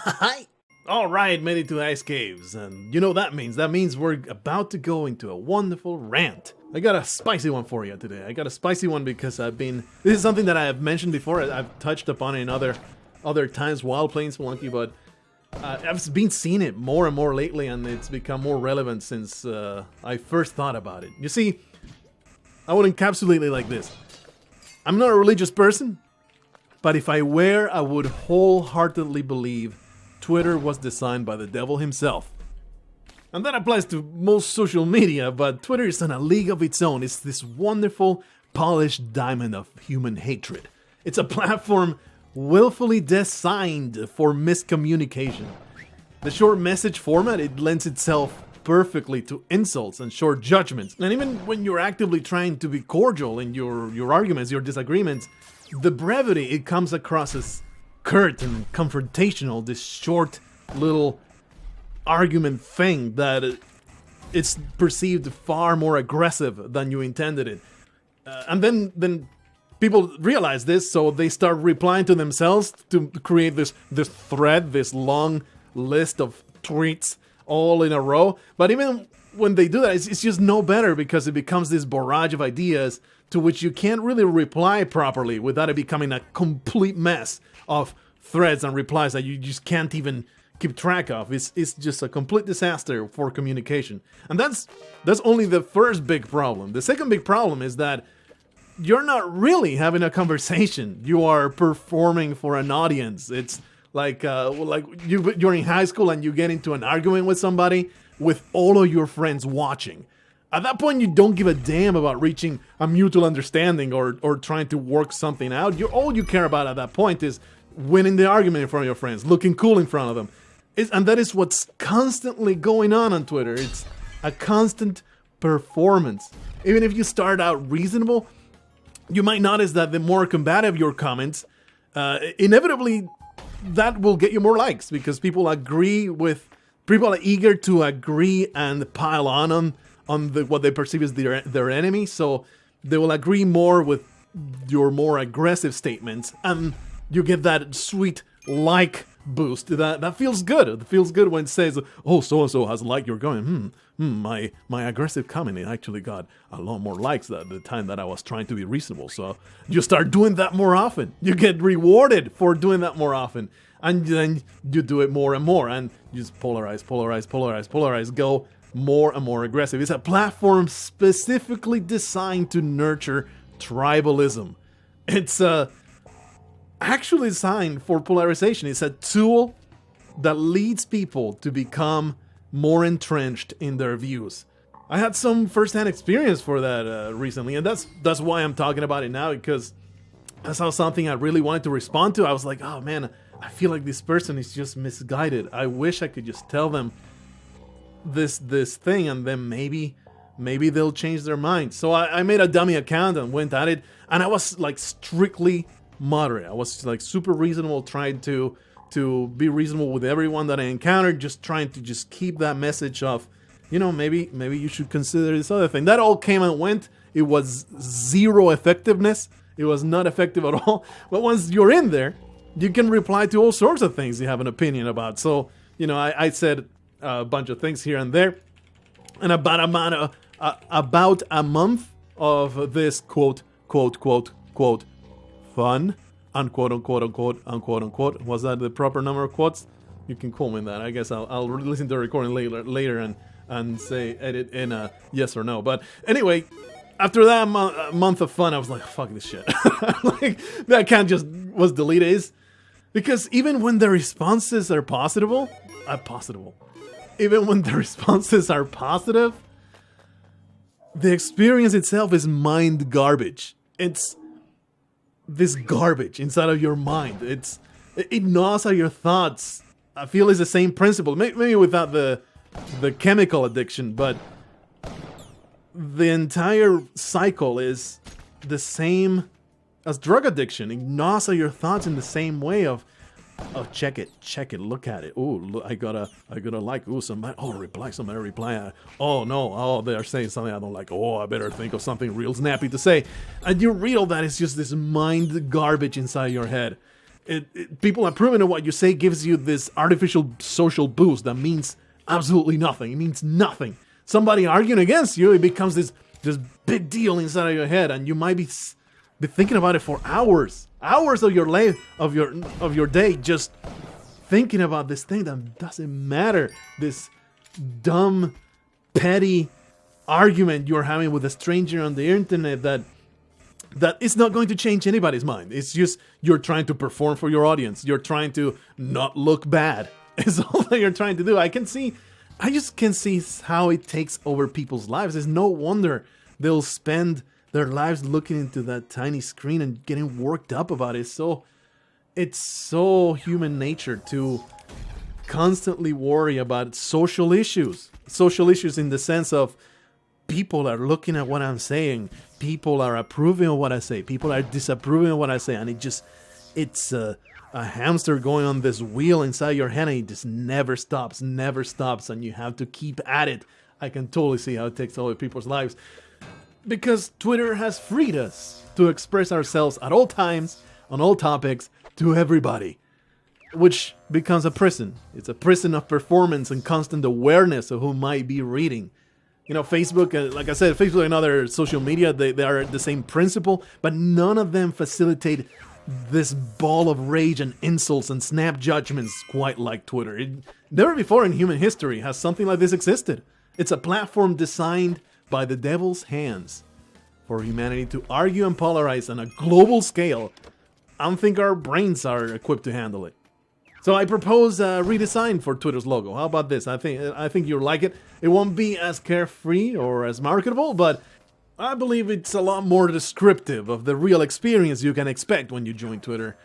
Hi! Alright, made it to Ice Caves, and you know what that means. That means we're about to go into a wonderful rant. I got a spicy one for you today. I got a spicy one because this is something that I have mentioned before. I've touched upon it in other times while playing Spelunky, but I've been seeing it more and more lately, and it's become more relevant since I first thought about it. You see, I would encapsulate it like this. I'm not a religious person, but if I were, I would wholeheartedly believe Twitter was designed by the devil himself. And that applies to most social media, but Twitter is in a league of its own. It's this wonderful, polished diamond of human hatred. It's a platform willfully designed for miscommunication. The short message format, it lends itself perfectly to insults and short judgments. And even when you're actively trying to be cordial in your arguments, your disagreements, the brevity, it comes across as curt and confrontational, this short little argument thing that it's perceived far more aggressive than you intended it. And then people realize this, so they start replying to themselves to create this thread, this long list of tweets all in a row. But even when they do that, it's just no better because it becomes this barrage of ideas to which you can't really reply properly without it becoming a complete mess of threads and replies that you just can't even keep track of. It's just a complete disaster for communication. And that's only the first big problem. The second big problem is that you're not really having a conversation. You are performing for an audience. It's like you're in high school and you get into an argument with somebody with all of your friends watching. At that point, you don't give a damn about reaching a mutual understanding or trying to work something out. All you care about at that point is winning the argument in front of your friends, looking cool in front of them. And that is what's constantly going on Twitter. It's a constant performance. Even if you start out reasonable, you might notice that the more combative your comments, inevitably that will get you more likes because people are eager to agree and pile on what they perceive as their enemy. So they will agree more with your more aggressive statements, and you get that sweet like boost. That feels good. It feels good when it says, "Oh, so and so has liked your going." My aggressive comment actually got a lot more likes at the time that I was trying to be reasonable. So you start doing that more often. You get rewarded for doing that more often, and then you do it more and more, and you just polarize. Go more and more aggressive. It's a platform specifically designed to nurture tribalism. It's actually designed for polarization. It's a tool that leads people to become more entrenched in their views. I had some first-hand experience for that recently, and that's why I'm talking about it now, because I saw something I really wanted to respond to. I was like, oh man, I feel like this person is just misguided. I wish I could just tell them this thing, and then maybe they'll change their mind. So I made a dummy account and went at it, and I was like strictly moderate. I was like super reasonable, trying to be reasonable with everyone that I encountered, just trying to just keep that message of, maybe you should consider this other thing. That all came and went. It was zero effectiveness. It was not effective at all. But once you're in there, you can reply to all sorts of things you have an opinion about. So, I said a bunch of things here and there, and about a month of this quote fun, unquote, unquote. Was that the proper number of quotes? You can call me that. I guess I'll listen to the recording later and say edit in a yes or no. But anyway, after that month of fun, I was like, fuck this shit. Like, that account just was deleted. Because even when the responses are positive, the experience itself is mind garbage. It's this garbage inside of your mind. It gnaws at your thoughts. I feel it's the same principle. Maybe without the chemical addiction, but the entire cycle is the same as drug addiction. It gnaws at your thoughts in the same way of, oh, check it, look at it. Oh, look, I got a like. Oh, somebody reply. Oh no, oh, they're saying something I don't like. Oh, I better think of something real snappy to say. And you read all that, it's just this mind garbage inside your head. People approving of what you say gives you this artificial social boost that means absolutely nothing. It means nothing. Somebody arguing against you, it becomes this big deal inside of your head, and you might be thinking about it for hours of your life, of your day, just thinking about this thing that doesn't matter. This dumb, petty argument you're having with a stranger on the internet that is not going to change anybody's mind. It's just you're trying to perform for your audience. You're trying to not look bad. It's all that you're trying to do. I just can see how it takes over people's lives. It's no wonder they'll spend their lives looking into that tiny screen and getting worked up about it. It's so human nature to constantly worry about social issues. Social issues in the sense of people are looking at what I'm saying. People are approving of what I say. People are disapproving of what I say. And it's a hamster going on this wheel inside your head, and it just never stops. And you have to keep at it. I can totally see how it takes over people's lives. Because Twitter has freed us to express ourselves at all times, on all topics, to everybody. Which becomes a prison. It's a prison of performance and constant awareness of who might be reading. You know, Facebook, like I said, Facebook and other social media, they are the same principle, but none of them facilitate this ball of rage and insults and snap judgments quite like Twitter. Never before in human history has something like this existed. It's a platform designed by the devil's hands for humanity to argue and polarize on a global scale. I don't think our brains are equipped to handle it. So I propose a redesign for Twitter's logo. How about this? I think you'll like it. It won't be as carefree or as marketable, but I believe it's a lot more descriptive of the real experience you can expect when you join Twitter.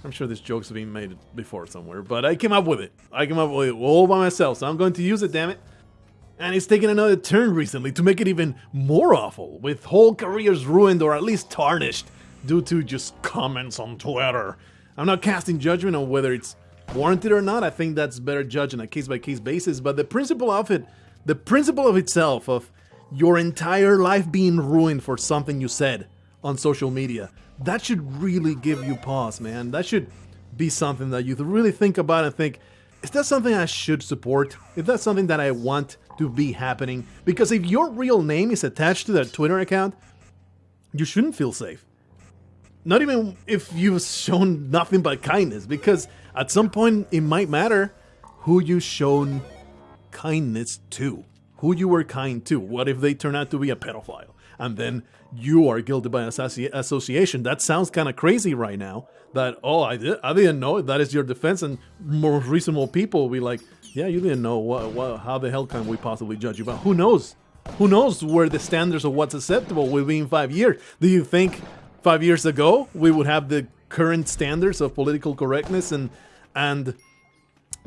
I'm sure this joke's been made before somewhere, but I came up with it. I came up with it all by myself, so I'm going to use it, damn it. And it's taken another turn recently to make it even more awful, with whole careers ruined or at least tarnished due to just comments on Twitter. I'm not casting judgment on whether it's warranted or not. I think that's better judged on a case-by-case basis. But the principle of itself, of your entire life being ruined for something you said on social media, that should really give you pause, man. That should be something that you really think about and think, is that something I should support? Is that something that I want to be happening? Because if your real name is attached to that Twitter account, you shouldn't feel safe. Not even if you've shown nothing but kindness, because at some point it might matter who you shown kindness to, who you were kind to. What if they turn out to be a pedophile? And then you are guilty by association. That sounds kind of crazy right now. That, I didn't know. That is your defense. And more reasonable people will be like, yeah, you didn't know. How the hell can we possibly judge you? But who knows? Who knows where the standards of what's acceptable will be in 5 years? Do you think 5 years ago we would have the current standards of political correctness and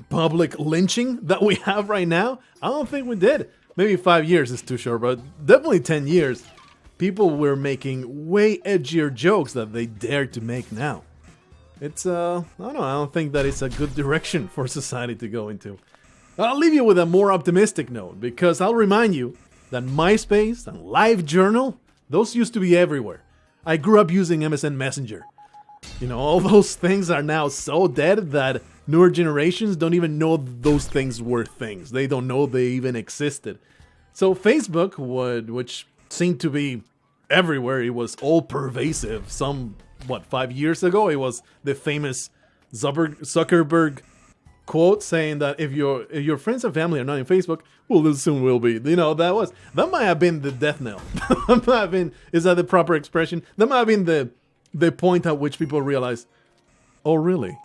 public lynching that we have right now? I don't think we did. Maybe 5 years is too short, but definitely 10 years. People were making way edgier jokes that they dare to make now. It's, I don't know, I don't think that it's a good direction for society to go into. I'll leave you with a more optimistic note, because I'll remind you that MySpace and LiveJournal, those used to be everywhere. I grew up using MSN Messenger. You know, all those things are now so dead that newer generations don't even know those things were things. They don't know they even existed. So Facebook, which seemed to be everywhere, it was all pervasive. 5 years ago, it was the famous Zuckerberg quote saying that if your friends and family are not in Facebook, well, this soon will be. You know, that might have been the death knell. That might have been, is that the proper expression? That might have been the point at which people realized, oh, really?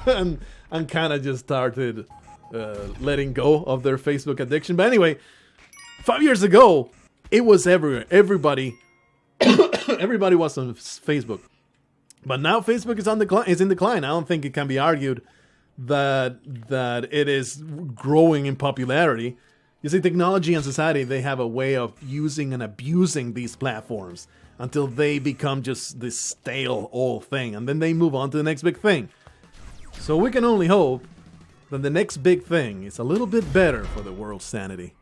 and kind of just started letting go of their Facebook addiction. But anyway, 5 years ago, it was everywhere. Everybody was on Facebook. But now Facebook is in decline. I don't think it can be argued that it is growing in popularity. You see, technology and society, they have a way of using and abusing these platforms until they become just this stale old thing, and then they move on to the next big thing. So we can only hope that the next big thing is a little bit better for the world's sanity.